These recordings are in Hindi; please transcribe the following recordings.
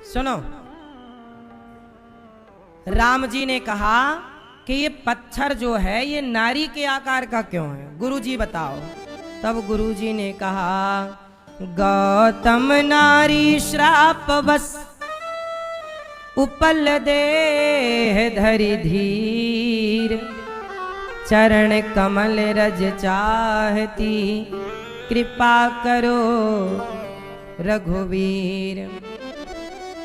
सुनो, राम जी ने कहा कि ये पत्थर जो है ये नारी के आकार का क्यों है, गुरुजी बताओ। तब गुरुजी ने कहा, गौतम नारी श्राप बस उपल देह धरि धीर, चरण कमल रज चाहती, कृपा करो रघुवीर।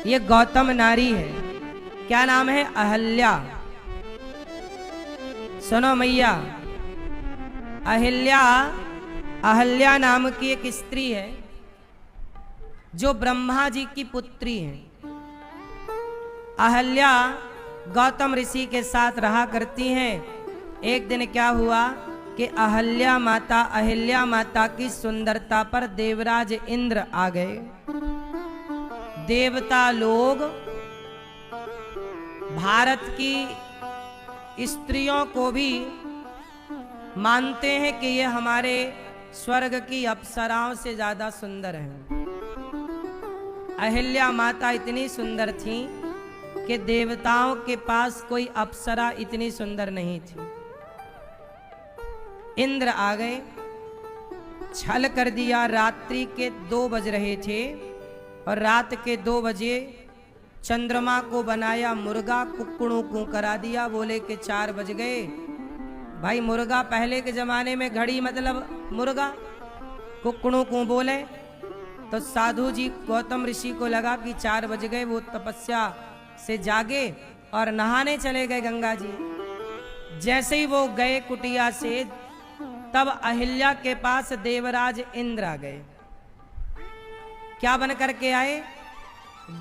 ये गौतम नारी है, क्या नाम है? अहल्या। सुनो मैया, अहल्या नाम की एक स्त्री है जो ब्रह्मा जी की पुत्री है। अहल्या गौतम ऋषि के साथ रहा करती हैं। एक दिन क्या हुआ कि अहिल्या माता की सुंदरता पर देवराज इंद्र आ गए। देवता लोग भारत की स्त्रियों को भी मानते हैं कि ये हमारे स्वर्ग की अप्सराओं से ज्यादा सुंदर हैं। अहिल्या माता इतनी सुंदर थी कि देवताओं के पास कोई अप्सरा इतनी सुंदर नहीं थी। इंद्र आ गए, छल कर दिया। रात्रि के 2 बज रहे थे और रात के 2 बजे चंद्रमा को बनाया मुर्गा, कुक्कड़ों को करा दिया। बोले कि 4 बज गए। भाई मुर्गा पहले के जमाने में घड़ी मतलब मुर्गा, कुक्कड़ों को बोले तो साधु जी गौतम ऋषि को लगा कि 4 बज गए। वो तपस्या से जागे और नहाने चले गए गंगा जी। जैसे ही वो गए कुटिया से, तब अहिल्या के पास देवराज इंद्र आ गए। क्या बन करके आए?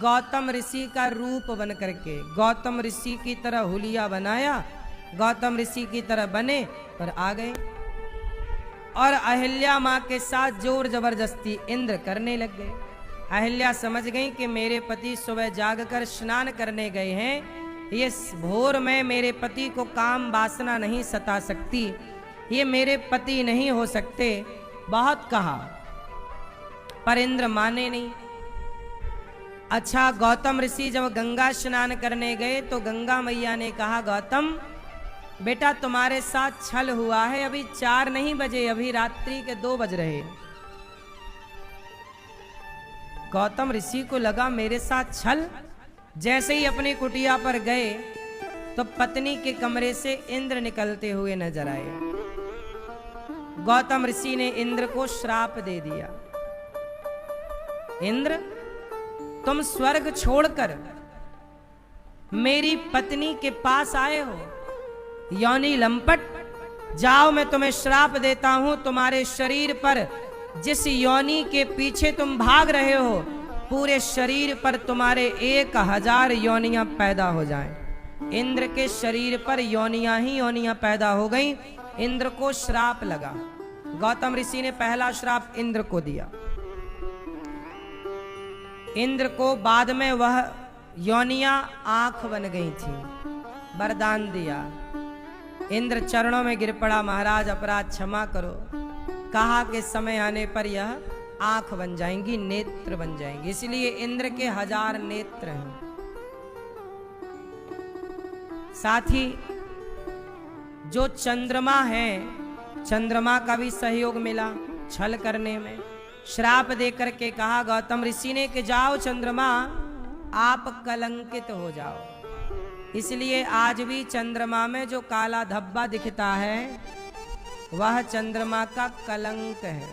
गौतम ऋषि का रूप बन करके। गौतम ऋषि की तरह हुलिया बनाया, गौतम ऋषि की तरह बने और आ गए। और अहिल्या माँ के साथ जोर जबरदस्ती इंद्र करने लग गए। अहिल्या समझ गई कि मेरे पति सुबह जागकर स्नान करने गए हैं, ये भोर में मेरे पति को काम वासना नहीं सता सकती, ये मेरे पति नहीं हो सकते। बहुत कहा पर इंद्र माने नहीं। अच्छा, गौतम ऋषि जब गंगा स्नान करने गए तो गंगा मैया ने कहा, गौतम बेटा तुम्हारे साथ छल हुआ है, अभी 4 नहीं बजे, अभी रात्रि के 2 बज रहे। गौतम ऋषि को लगा मेरे साथ छल। जैसे ही अपनी कुटिया पर गए तो पत्नी के कमरे से इंद्र निकलते हुए नजर आए। गौतम ऋषि ने इंद्र को श्राप दे दिया, इंद्र तुम स्वर्ग छोड़कर मेरी पत्नी के पास आए हो, योनि लंपट, जाओ मैं तुम्हें श्राप देता हूं। तुम्हारे शरीर पर जिस योनि के पीछे तुम भाग रहे हो, पूरे शरीर पर तुम्हारे 1000 योनियां पैदा हो जाएं। इंद्र के शरीर पर योनियां ही योनियां पैदा हो गईं। इंद्र को श्राप लगा। गौतम ऋषि ने पहला श्राप इंद्र को दिया। इंद्र को बाद में वह योनियां आंख बन गई थी, वरदान दिया। इंद्र चरणों में गिर पड़ा, महाराज अपराध क्षमा करो। कहा कि समय आने पर यह आंख बन जाएंगी, नेत्र बन जाएंगी। इसलिए इंद्र के 1000 नेत्र हैं। साथ ही जो चंद्रमा है, चंद्रमा का भी सहयोग मिला छल करने में। श्राप देकर के कहा गौतम ऋषि ने कि जाओ चंद्रमा, आप कलंकित हो जाओ। इसलिए आज भी चंद्रमा में जो काला धब्बा दिखता है वह चंद्रमा का कलंक है।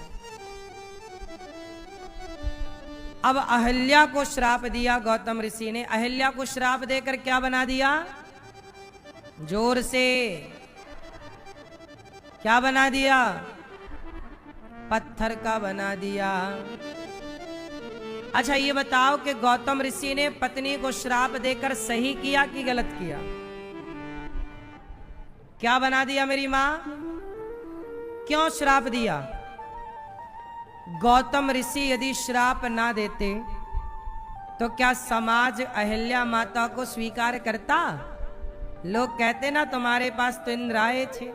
अब अहिल्या को श्राप दिया गौतम ऋषि ने। अहिल्या को श्राप देकर क्या बना दिया? जोर से क्या बना दिया? पत्थर का बना दिया। अच्छा ये बताओ कि गौतम ऋषि ने पत्नी को श्राप देकर सही किया कि गलत किया? क्या बना दिया मेरी मां? क्यों श्राप दिया? गौतम ऋषि यदि श्राप ना देते तो क्या समाज अहिल्या माता को स्वीकार करता? लोग कहते ना तुम्हारे पास तो इंद्र आए थे,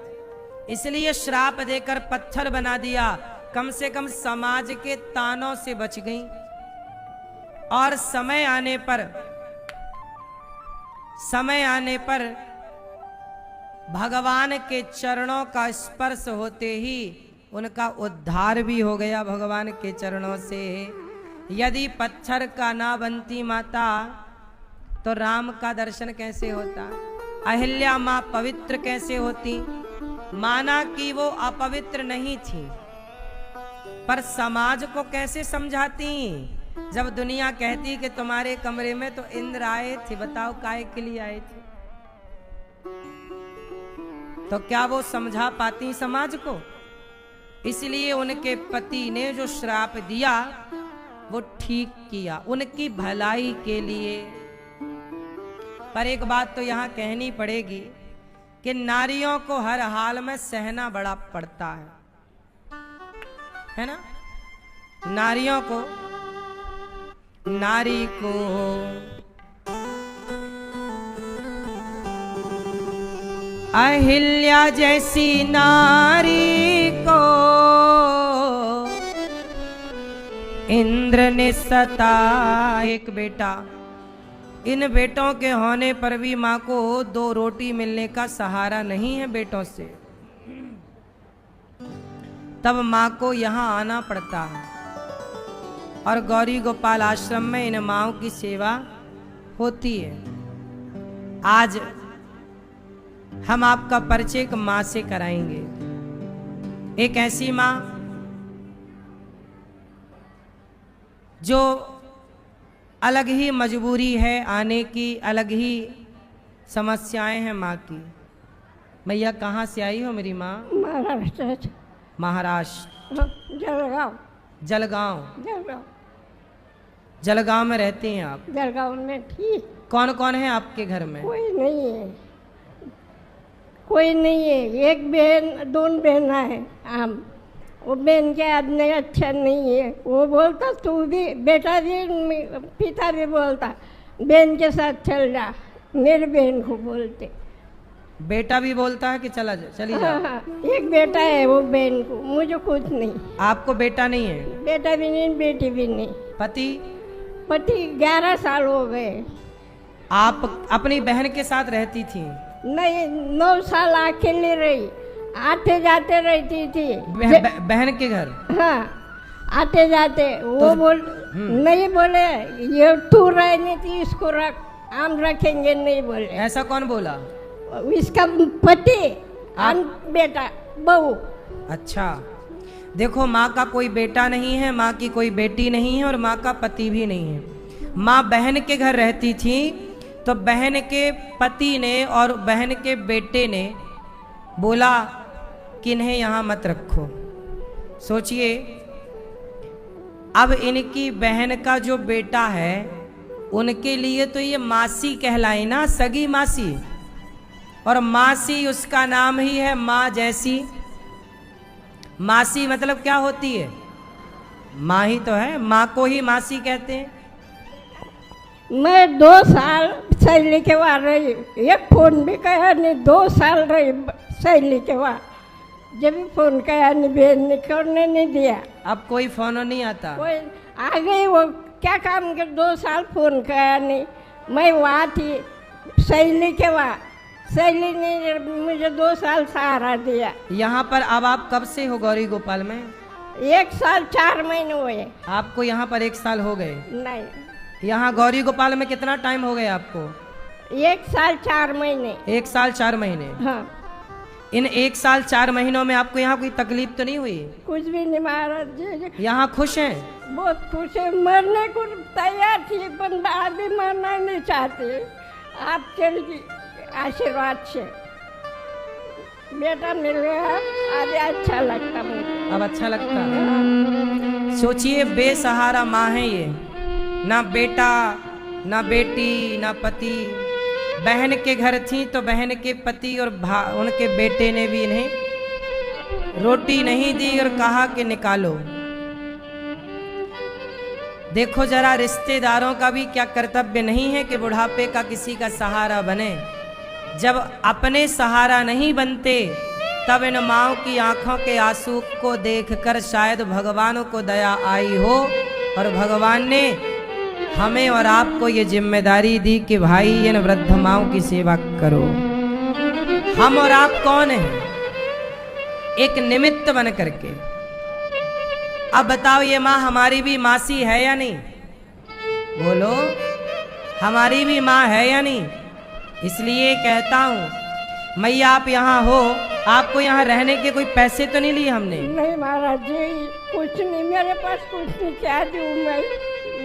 इसलिए श्राप देकर पत्थर बना दिया। कम से कम समाज के तानों से बच गई। और समय आने पर भगवान के चरणों का स्पर्श होते ही उनका उद्धार भी हो गया भगवान के चरणों से। यदि पत्थर का ना बनती माता तो राम का दर्शन कैसे होता, अहिल्या मां पवित्र कैसे होती। माना कि वो अपवित्र नहीं थी, पर समाज को कैसे समझाती। जब दुनिया कहती कि तुम्हारे कमरे में तो इंद्र आए थे, बताओ काहे के लिए आए थे, तो क्या वो समझा पाती समाज को। इसलिए उनके पति ने जो श्राप दिया वो ठीक किया, उनकी भलाई के लिए। पर एक बात तो यहां कहनी पड़ेगी कि नारियों को हर हाल में सहना बड़ा पड़ता है ना। नारी को अहिल्या जैसी नारी को इंद्र ने सता। एक बेटा, इन बेटों के होने पर भी माँ को 2 रोटी मिलने का सहारा नहीं है बेटों से, तब माँ को यहाँ आना पड़ता है। और गौरी गोपाल आश्रम में इन माँओं की सेवा होती है। आज हम आपका परिचय एक माँ से कराएंगे, एक ऐसी माँ जो अलग ही मजबूरी है आने की, अलग ही समस्याएं हैं माँ की। भैया कहाँ से आई हो मेरी माँ? महाराष्ट्र। महाराष्ट्र, जलगांव जलगांव में रहती हैं आप? जलगांव में। ठीक। कौन कौन है आपके घर में? कोई नहीं है। एक बहन, 2 बहन है। वो बहन के आदमी अच्छा नहीं है। वो बोलता तू भी, बेटा भी, पिता भी बोलता बहन के साथ चल जा। मेरे बहन को बोलते, बेटा भी बोलता है कि चली जा। हाँ, एक बेटा है वो बहन को, मुझे कुछ नहीं। आपको बेटा नहीं है? बेटा भी नहीं, बेटी भी नहीं। पति 11 साल हो गए। आप अपनी बहन के साथ रहती थी? नहीं, 9 साल अकेले रही, आते जाते रहती थी। बहन के घर? हाँ, आते जाते। वो नहीं बोले ये तू रहने थी, इसको रख, हम रखेंगे नहीं बोले। ऐसा कौन बोला? इसका पति, बेटा, बहू। अच्छा, देखो माँ का कोई बेटा नहीं है, माँ की कोई बेटी नहीं है और माँ का पति भी नहीं है। माँ बहन के घर रहती थी तो बहन के पति ने और बहन के बेटे ने बोला कि इन्हें यहाँ मत रखो। सोचिए, अब इनकी बहन का जो बेटा है उनके लिए तो ये मासी कहलाई ना, सगी मासी। और मासी उसका नाम ही है माँ जैसी। मासी मतलब क्या होती है? माँ ही तो है, माँ को ही मासी कहते हैं। मैं 2 साल सहेली के वहाँ रही, एक फोन भी कहा नहीं। 2 साल रही सहेली के वहाँ, जब भी फोन कहा नहीं, बहन ने करने नहीं दिया। अब कोई फोन नहीं आता? कोई आ गई, वो क्या काम कर, 2 साल फोन कहा नहीं। मैं वहाँ थी सहेली के वहाँ, सहेली ने मुझे 2 साल सहारा दिया। यहाँ पर अब आप कब से हो गौरी गोपाल में? 1 साल 4 महीने हुए। आपको यहाँ पर 1 साल हो गए? नहीं। यहाँ गौरी गोपाल में कितना टाइम हो गया आपको? 1 साल 4 महीने। 1 साल 4 महीने? हाँ। इन 1 साल 4 महीनों में आपको यहाँ कोई तकलीफ तो नहीं हुई? कुछ भी नहीं महाराज जी। यहाँ खुश हैं? बहुत खुश है। मरने को तैयार थी, पर अभी मरना नहीं चाहते। आप चलिए आशीर्वाद से बेटा मिल गया, आज अच्छा लगता मुझे। अब अच्छा लगता? सोचिए, बेसहारा माँ है ये, ना बेटा ना बेटी ना पति। बहन के घर थी तो बहन के पति और उनके बेटे ने भी इन्हें रोटी नहीं दी और कहा कि निकालो। देखो जरा, रिश्तेदारों का भी क्या कर्तव्य नहीं है कि बुढ़ापे का किसी का सहारा बने। जब अपने सहारा नहीं बनते तब इन माँओं की आंखों के आंसू को देखकर शायद भगवान को दया आई हो और भगवान ने हमें और आपको ये जिम्मेदारी दी कि भाई इन वृद्ध माओं की सेवा करो। हम और आप कौन हैं? एक निमित्त बन करके। अब बताओ, ये माँ हमारी भी मासी है या नहीं? बोलो, हमारी भी माँ है या नहीं? इसलिए कहता हूं, मैया आप यहाँ हो, आपको यहाँ रहने के कोई पैसे तो नहीं लिए हमने? नहीं महाराज जी, कुछ नहीं, मेरे पास कुछ नहीं, क्या दूँ मैं?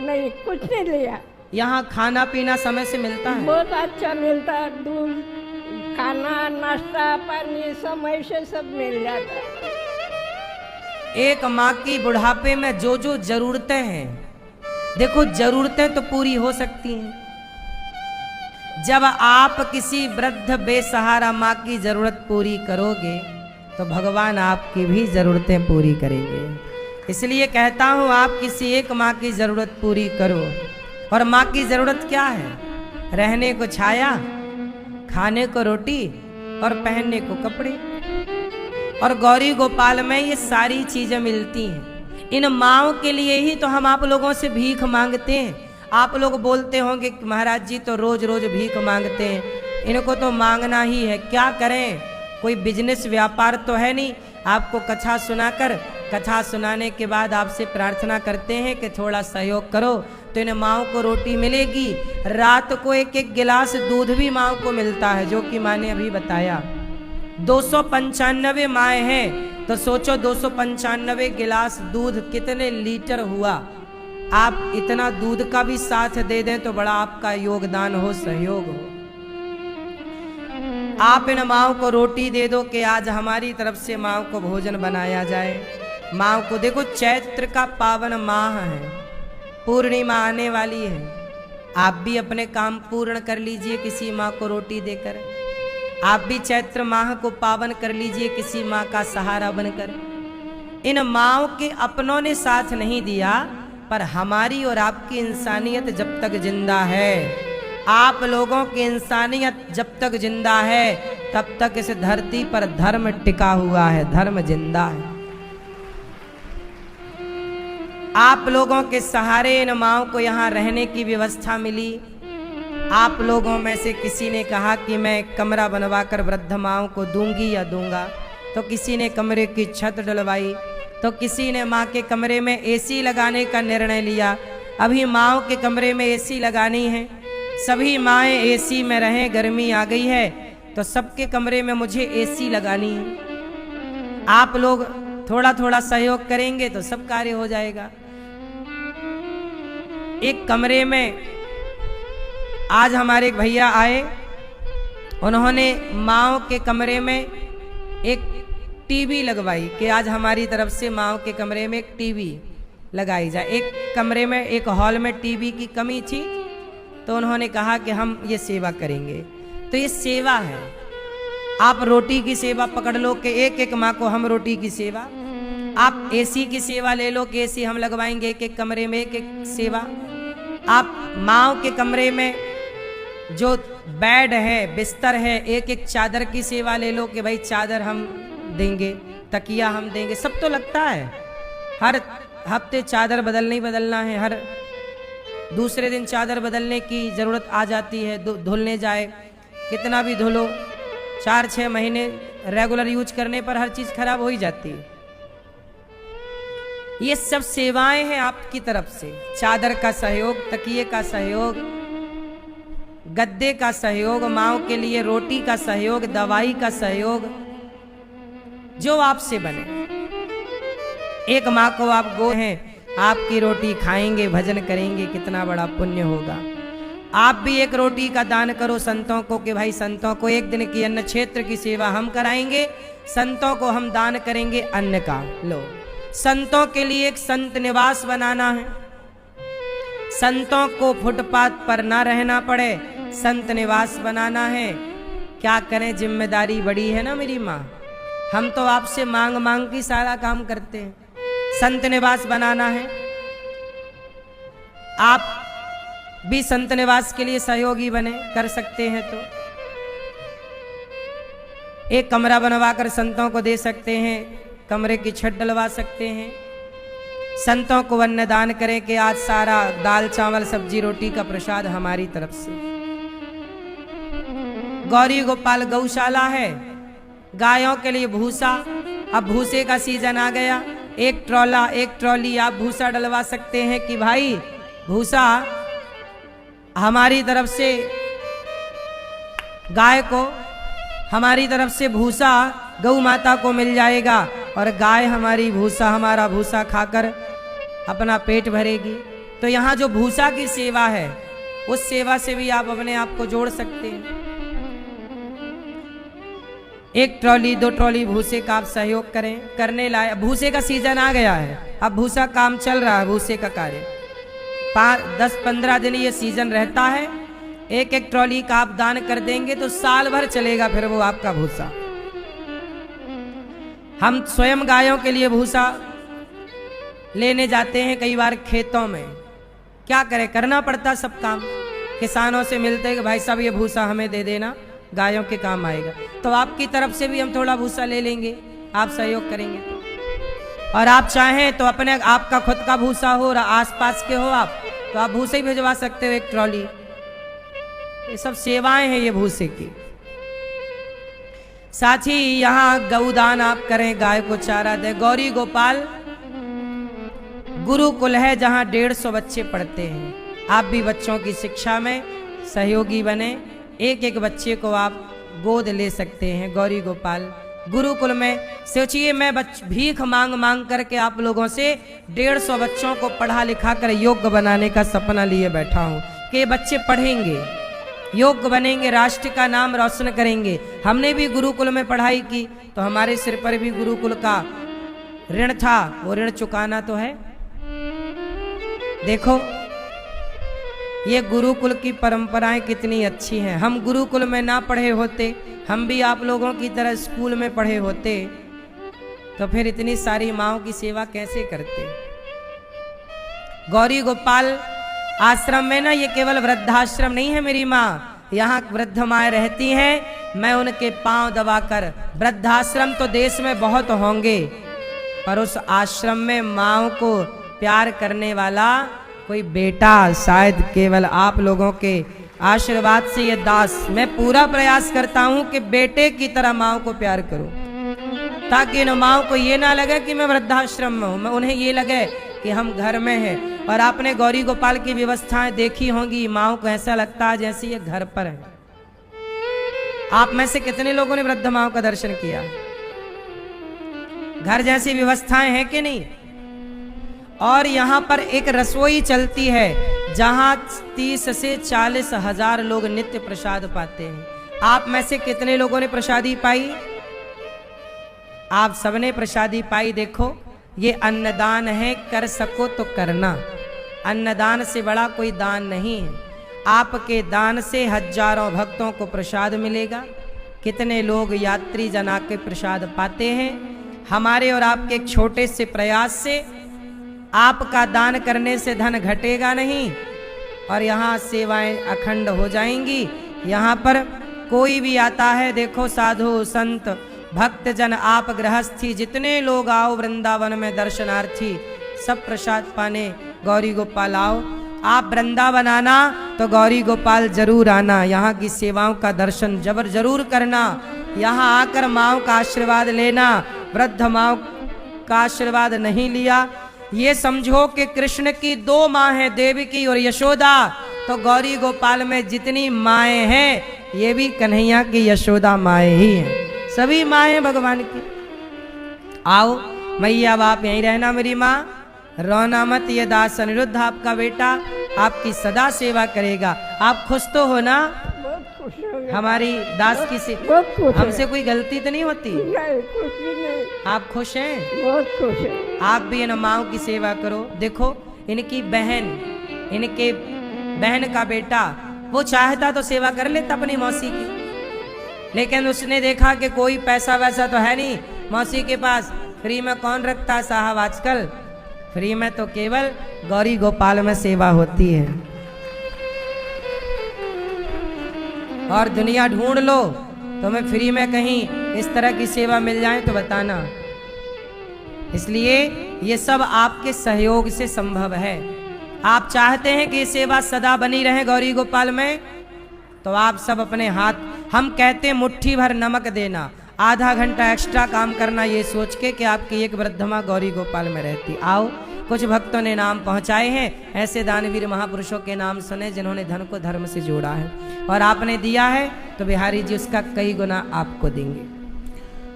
नहीं, कुछ नहीं लिया। यहाँ खाना पीना समय से मिलता है? बहुत अच्छा मिलता है, दूध, खाना, नाश्ता, पानी समय से सब मिल जाता है। एक माँ की बुढ़ापे में जो जो जरूरतें हैं, देखो जरूरतें तो पूरी हो सकती हैं। जब आप किसी वृद्ध बेसहारा माँ की जरूरत पूरी करोगे तो भगवान आपकी भी जरूरतें पूरी करेंगे। इसलिए कहता हूँ, आप किसी एक माँ की जरूरत पूरी करो। और माँ की जरूरत क्या है? रहने को छाया, खाने को रोटी और पहनने को कपड़े। और गौरी गोपाल में ये सारी चीजें मिलती हैं। इन माँओं के लिए ही तो हम आप लोगों से भीख मांगते हैं। आप लोग बोलते होंगे कि महाराज जी तो रोज रोज भीख मांगते हैं, इनको तो मांगना ही है, क्या करें? कोई बिजनेस व्यापार तो है नहीं। आपको कथा सुनाकर, कथा सुनाने के बाद आपसे प्रार्थना करते हैं कि थोड़ा सहयोग करो, तो इन माँओं को रोटी मिलेगी। रात को एक एक गिलास दूध भी माँओं को मिलता है, जो कि माँ ने अभी बताया। 295 माएँ हैं, तो सोचो 295 गिलास दूध कितने लीटर हुआ। आप इतना दूध का भी साथ दे दें तो बड़ा आपका योगदान हो, सहयोग हो। आप इन माँओं को रोटी दे दो कि आज हमारी तरफ से माँओं को भोजन बनाया जाए। माँओं को देखो, चैत्र का पावन माह है, पूर्णिमा आने वाली है। आप भी अपने काम पूर्ण कर लीजिए किसी माँ को रोटी देकर। आप भी चैत्र माह को पावन कर लीजिए किसी माँ का सहारा बनकर। इन माँओं के अपनों ने साथ नहीं दिया, पर हमारी और आपकी इंसानियत जब तक जिंदा है, आप लोगों की इंसानियत जब तक जिंदा है, तब तक इस धरती पर धर्म टिका हुआ है, धर्म जिंदा है। आप लोगों के सहारे इन माँओं को यहाँ रहने की व्यवस्था मिली। आप लोगों में से किसी ने कहा कि मैं कमरा बनवाकर वृद्ध माँओं को दूंगी या दूंगा, तो किसी ने कमरे की छत डलवाई, तो किसी ने माँ के कमरे में एसी लगाने का निर्णय लिया। अभी माँओं के कमरे में एसी लगानी है, सभी माएँ एसी में रहें, गर्मी आ गई है तो सबके कमरे में मुझे एसी लगानी है। आप लोग थोड़ा थोड़ा सहयोग करेंगे तो सब कार्य हो जाएगा। एक कमरे में आज हमारे एक भैया आए, उन्होंने माँओं के कमरे में एक टीवी लगवाई कि आज हमारी तरफ से माँओं के कमरे में एक टीवी लगाई जाए। एक कमरे में, एक हॉल में टीवी की कमी थी, तो उन्होंने कहा कि हम ये सेवा करेंगे। तो ये सेवा है। आप रोटी की सेवा पकड़ लो कि एक एक माँ को हम रोटी की सेवा। आप एसी की सेवा ले लो कि एसी हम लगवाएंगे एक एक कमरे में, एक एक सेवा। आप माँओं के कमरे में जो बेड है, बिस्तर है, एक एक चादर की सेवा ले लो कि भाई चादर हम देंगे, तकिया हम देंगे। सब तो लगता है, हर हफ्ते चादर बदलना ही बदलना है, हर दूसरे दिन चादर बदलने की ज़रूरत आ जाती है। धुलने जाए कितना भी धुलो, 4-6 महीने रेगुलर यूज करने पर हर चीज़ खराब हो ही जाती है। ये सब सेवाएं हैं आपकी तरफ से। चादर का सहयोग, तकिए का सहयोग, गद्दे का सहयोग, माँओं के लिए रोटी का सहयोग, दवाई का सहयोग, जो आपसे बने। एक माँ को आप गो हैं, आपकी रोटी खाएंगे, भजन करेंगे, कितना बड़ा पुण्य होगा। आप भी एक रोटी का दान करो संतों को कि भाई संतों को एक दिन की अन्न क्षेत्र की सेवा हम कराएंगे, संतों को हम दान करेंगे अन्न का। लो, संतों के लिए एक संत निवास बनाना है, संतों को फुटपाथ पर ना रहना पड़े, संत निवास बनाना है। क्या करें, जिम्मेदारी बड़ी है ना मेरी माँ। हम तो आपसे मांग मांग के सारा काम करते हैं। संत निवास बनाना है, आप भी संत निवास के लिए सहयोगी बने, कर सकते हैं तो एक कमरा बनवाकर संतों को दे सकते हैं, कमरे की छत डलवा सकते हैं। संतों को अन्नदान करें कि आज सारा दाल चावल सब्जी रोटी का प्रसाद हमारी तरफ से। गौरी गोपाल गौशाला है, गायों के लिए भूसा। अब भूसे का सीजन आ गया, एक ट्रॉली आप भूसा डलवा सकते हैं कि भाई भूसा हमारी तरफ से, गाय को हमारी तरफ से भूसा गौ माता को मिल जाएगा और गाय हमारा भूसा खाकर अपना पेट भरेगी। तो यहाँ जो भूसा की सेवा है उस सेवा से भी आप अपने आप को जोड़ सकते हैं। एक ट्रॉली 2 ट्रॉली भूसे का आप सहयोग करें, करने लाए। भूसे का सीजन आ गया है, अब भूसा काम चल रहा है, भूसे का कार्य 10-15 दिन ये सीजन रहता है। एक ट्रॉली का आप दान कर देंगे तो साल भर चलेगा फिर वो आपका भूसा। हम स्वयं गायों के लिए भूसा लेने जाते हैं कई बार खेतों में, क्या करें, करना पड़ता सब काम। किसानों से मिलते हैं कि भाई साहब ये भूसा हमें दे देना, गायों के काम आएगा। तो आपकी तरफ से भी हम थोड़ा भूसा ले लेंगे, आप सहयोग करेंगे तो। और आप चाहें तो अपने आपका खुद का भूसा हो और आसपास के हो आप, तो आप भूसे ही भिजवा सकते हो 1 ट्रॉली। ये सब सेवाएं हैं ये भूसे की। साथ ही यहाँ गौदान आप करें, गाय को चारा दे। गौरी गोपाल गुरुकुल है जहाँ 150 बच्चे पढ़ते हैं। आप भी बच्चों की शिक्षा में सहयोगी बने, एक बच्चे को आप गोद ले सकते हैं। गौरी गोपाल गुरुकुल में सोचिए, मैं भीख मांग करके आप लोगों से 150 बच्चों को पढ़ा लिखा कर योग्य बनाने का सपना लिए बैठा हूँ कि ये बच्चे पढ़ेंगे, योग्य बनेंगे, राष्ट्र का नाम रोशन करेंगे। हमने भी गुरुकुल में पढ़ाई की तो हमारे सिर पर भी गुरुकुल का ऋण था, वो ऋण चुकाना तो है। देखो ये गुरुकुल की परंपराएं कितनी अच्छी हैं। हम गुरुकुल में ना पढ़े होते, हम भी आप लोगों की तरह स्कूल में पढ़े होते तो फिर इतनी सारी माँओं की सेवा कैसे करते। गौरी गोपाल आश्रम में ना, ये केवल वृद्धाश्रम नहीं है मेरी माँ, यहाँ वृद्ध माएँ रहती हैं, मैं उनके पांव दबाकर। वृद्धाश्रम तो देश में बहुत होंगे पर उस आश्रम में माँओं को प्यार करने वाला कोई बेटा शायद केवल आप लोगों के आशीर्वाद से ये दास। मैं पूरा प्रयास करता हूँ कि बेटे की तरह माँओं को प्यार करूँ, ताकि इन माँओं को ये ना लगे कि मैं वृद्धाश्रम में हूँ, मैं उन्हें ये लगे कि हम घर में हैं। और आपने गौरी गोपाल की व्यवस्थाएं देखी होंगी, माँओं को ऐसा लगता है जैसे ये घर पर है। आप में से कितने लोगों ने वृद्ध माँओं का दर्शन किया? घर जैसी व्यवस्थाएं हैं कि नहीं? और यहाँ पर एक रसोई चलती है जहाँ 30 से 40 हजार लोग नित्य प्रसाद पाते हैं। आप में से कितने लोगों ने प्रसादी पाई? आप सबने प्रसादी पाई। देखो ये अन्नदान है, कर सको तो करना। अन्नदान से बड़ा कोई दान नहीं है। आपके दान से हजारों भक्तों को प्रसाद मिलेगा। कितने लोग यात्री जन आके प्रसाद पाते हैं। हमारे और आपके एक छोटे से प्रयास से आपका दान करने से धन घटेगा नहीं और यहाँ सेवाएं अखंड हो जाएंगी। यहाँ पर कोई भी आता है, देखो साधु संत भक्त जन, आप गृहस्थी, जितने लोग आओ वृंदावन में दर्शनार्थी, सब प्रसाद पाने गौरी गोपाल आओ। आप वृंदावन आना तो गौरी गोपाल जरूर आना, यहाँ की सेवाओं का दर्शन जरूर करना। यहाँ आकर माँओं का आशीर्वाद लेना। वृद्ध माँओं का आशीर्वाद नहीं लिया, ये समझो कि कृष्ण की 2 माँ हैं, देवकी और यशोदा। तो गौरी गोपाल में जितनी माएँ हैं ये भी कन्हैया की यशोदा माएँ ही हैं, सभी माएँ भगवान की। आओ मैया बाप यहीं रहना मेरी माँ, रोना मत, ये दास अनिरुद्ध आपका बेटा आपकी सदा सेवा करेगा। आप खुश तो हो ना? बहुत खुश हो गया। हमारी दास की से बहुत खुश है। हमसे कोई गलती तो नहीं होती? नहीं, कुछ भी नहीं। आप खुश हैं? बहुत खुश है। आप भी इन माँओं की सेवा करो। देखो इनकी बहन, इनके बहन का बेटा, वो चाहता तो सेवा कर लेता अपनी मौसी की, लेकिन उसने देखा कि कोई पैसा वैसा तो है नहीं मौसी के पास, फ्री में कौन रखता है साहब आजकल, फ्री में तो केवल गौरी गोपाल में सेवा होती है। और दुनिया ढूंढ लो तो मैं फ्री में कहीं इस तरह की सेवा मिल जाए तो बताना। इसलिए ये सब आपके सहयोग से संभव है। आप चाहते हैं कि ये सेवा सदा बनी रहे गौरी गोपाल में, तो आप सब अपने हाथ, हम कहते हैं मुट्ठी भर नमक देना, आधा घंटा एक्स्ट्रा काम करना, ये सोच के कि आपकी एक वृद्धमा गौरी गोपाल में रहती। आओ, कुछ भक्तों ने नाम पहुंचाए हैं, ऐसे दानवीर महापुरुषों के नाम सुने जिन्होंने धन को धर्म से जोड़ा है, और आपने दिया है तो बिहारी जी उसका कई गुना आपको देंगे।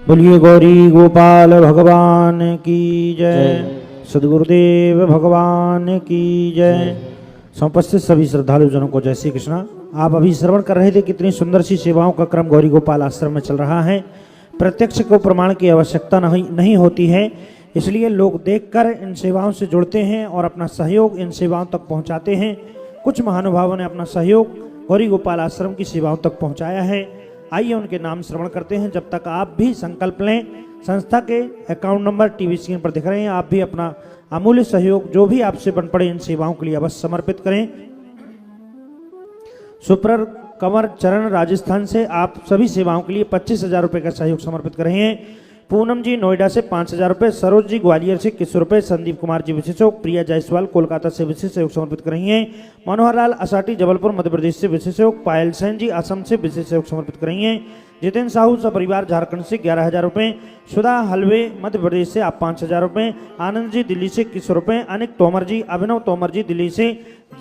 बोलिए गौरी गोपाल भगवान की जय, सदगुरुदेव भगवान की जय। समुपस्थित सभी श्रद्धालु जनों को जय श्री कृष्णा। आप अभी श्रवण कर रहे थे कितनी सुंदर सी सेवाओं का क्रम गौरी गोपाल आश्रम में चल रहा है। प्रत्यक्ष को प्रमाण की आवश्यकता नहीं होती है, इसलिए लोग देखकर इन सेवाओं से जुड़ते हैं और अपना सहयोग इन सेवाओं तक पहुंचाते हैं। कुछ महानुभावों ने अपना सहयोग गौरी गोपाल आश्रम की सेवाओं तक पहुंचाया है। आइए उनके नाम श्रवण करते हैं। जब तक आप भी संकल्प लें, संस्था के अकाउंट नंबर टीवी स्क्रीन पर दिख रहे हैं, आप भी अपना अमूल्य सहयोग जो भी आपसे बन पड़े इन सेवाओं के लिए अवश्य समर्पित करें। सुपर कंवर चरण राजस्थान से आप सभी सेवाओं के लिए 25,000 रुपये का सहयोग समर्पित कर रहे हैं। पूनम जी नोएडा से 5,000 रुपये, सरोज जी ग्वालियर से 21 रुपये, संदीप कुमार जी विशेष सहयोग, प्रिया जायसवाल कोलकाता से विशेष सहयोग समर्पित कर रही हैं। मनोहर लाल असाटी जबलपुर मध्य प्रदेश से विशेष सहयोग, पायल सेन जी असम से विशेष सहयोग समर्पित कर रही हैं। जितेंद्र साहू सपरिवार झारखंड से 11,000 रुपये, सुधा हलवे मध्य प्रदेश से आप 5,000 रुपये, आनंद जी दिल्ली से 21 रुपये, अनिक तोमर जी अभिनव तोमर जी दिल्ली से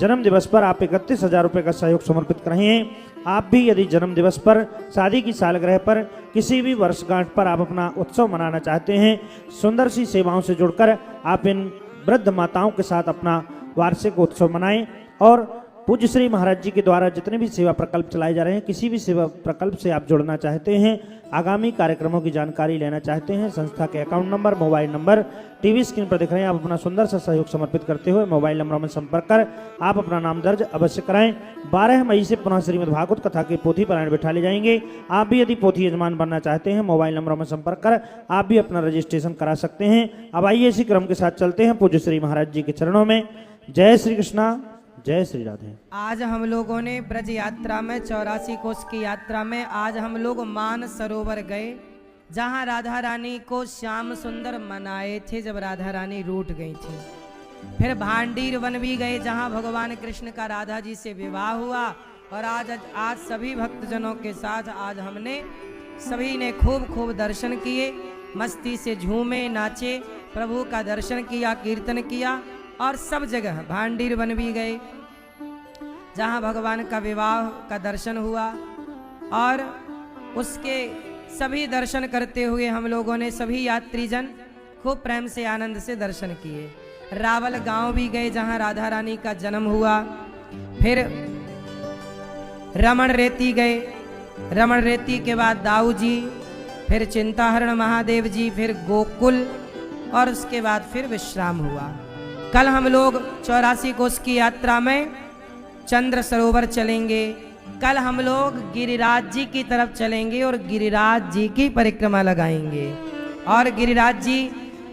जन्म दिवस पर आप 31,000 रुपये का सहयोग समर्पित कर रहे हैं। आप भी यदि जन्म दिवस पर, शादी की सालगिरह पर, किसी भी वर्षगांठ पर आप अपना उत्सव मनाना चाहते हैं, सुंदर सी सेवाओं से जुड़कर आप इन वृद्ध माताओं के साथ अपना वार्षिक उत्सव मनाएं। और पूज्य श्री महाराज जी के द्वारा जितने भी सेवा प्रकल्प चलाए जा रहे हैं, किसी भी सेवा प्रकल्प से आप जुड़ना चाहते हैं, आगामी कार्यक्रमों की जानकारी लेना चाहते हैं, संस्था के account number, mobile number TV screen पर दिख रहे हैं, आप अपना सुंदर सा सहयोग समर्पित करते हुए मोबाइल नंबरों में संपर्क कर आप अपना नाम दर्ज अवश्य कराएं। 12 मई से पुनः श्रीमद् भागवत कथा के पोथी पारायण बैठा ले जाएंगे। आप भी यदि पोथी यजमान बनना चाहते हैं, मोबाइल नंबरों में संपर्क कर आप भी अपना रजिस्ट्रेशन करा सकते हैं। अब आइए इसी क्रम के साथ चलते हैं पूज्य श्री महाराज जी के चरणों में। जय श्री कृष्णा, जय श्री राधे। आज हम लोगों ने ब्रज यात्रा में 84 कोस की यात्रा में आज हम लोग मान सरोवर गए, जहां राधा रानी को श्याम सुंदर मनाए थे जब राधा रानी रूठ गई थी। फिर भांडीर वन भी गए, जहां भगवान कृष्ण का राधा जी से विवाह हुआ। और आज सभी भक्तजनों के साथ आज हमने सभी ने खूब दर्शन किए, मस्ती से झूमे नाचे, प्रभु का दर्शन किया, कीर्तन किया। और सब जगह भांडीर वन भी गए, जहां भगवान का विवाह का दर्शन हुआ। और उसके सभी दर्शन करते हुए हम लोगों ने सभी यात्रीजन खूब प्रेम से आनंद से दर्शन किए। रावल गांव भी गए, जहां राधा रानी का जन्म हुआ। फिर रमण रेती गए, रमण रेती के बाद दाऊ जी, फिर चिंताहरण महादेव जी, फिर गोकुल, और उसके बाद फिर विश्राम हुआ। कल हम लोग 84 कोस की यात्रा में चंद्र सरोवर चलेंगे। कल हम लोग गिरिराज जी की तरफ चलेंगे और गिरिराज जी की परिक्रमा लगाएंगे। और गिरिराज जी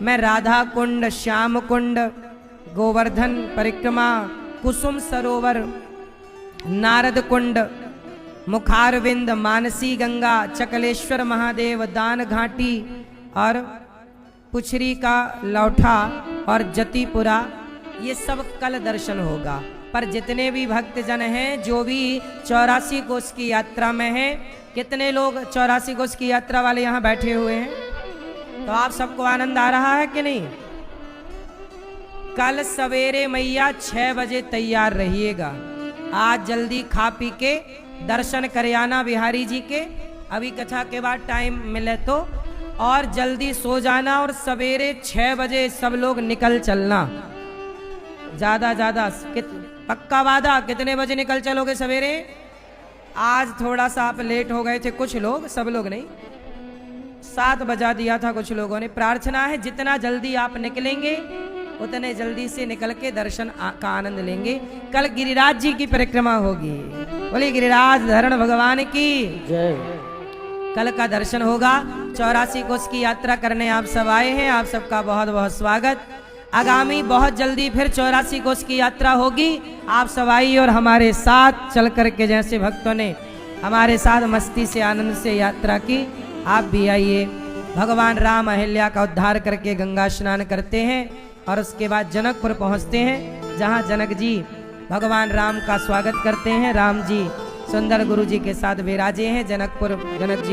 में राधा कुंड, श्याम कुंड, गोवर्धन परिक्रमा, कुसुम सरोवर, नारद कुंड, मुखारविंद, मानसी गंगा, चकलेश्वर महादेव, दान घाटी और पुछरी का लौठा और जतीपुरा, ये सब कल दर्शन होगा। पर जितने भी भक्तजन हैं जो भी 84 कोस की यात्रा में हैं, कितने लोग 84 कोस की यात्रा वाले यहाँ बैठे हुए हैं, तो आप सबको आनंद आ रहा है कि नहीं? कल सवेरे मैया 6 बजे तैयार रहिएगा। आज जल्दी खा पी के दर्शन कर आना बिहारी जी के, अभी कथा के बाद टाइम मिले तो, और जल्दी सो जाना। और सवेरे 6 बजे सब लोग निकल चलना, ज्यादा पक्का वादा। कितने बजे निकल चलोगे सवेरे? आज थोड़ा सा आप लेट हो गए थे कुछ लोग, सब लोग नहीं, 7 बजा दिया था कुछ लोगों ने। प्रार्थना है जितना जल्दी आप निकलेंगे उतने जल्दी से निकल के दर्शन का आनंद लेंगे। कल गिरिराज जी की परिक्रमा होगी, बोलिए गिरिराज धरण भगवान की जय। कल का दर्शन होगा। 84 कोस की यात्रा करने आप सब आए हैं, आप सबका बहुत बहुत स्वागत। आगामी बहुत जल्दी फिर 84 कोस की यात्रा होगी। आप सब आइए और हमारे साथ चल करके, जैसे भक्तों ने हमारे साथ मस्ती से आनंद से यात्रा की, आप भी आइए। भगवान राम अहिल्या का उद्धार करके गंगा स्नान करते हैं और उसके बाद जनकपुर पहुंचते हैं, जहां जनक जी भगवान राम का स्वागत करते हैं। राम जी सुंदर गुरु जी के साथ विराजे हैं। जनक जी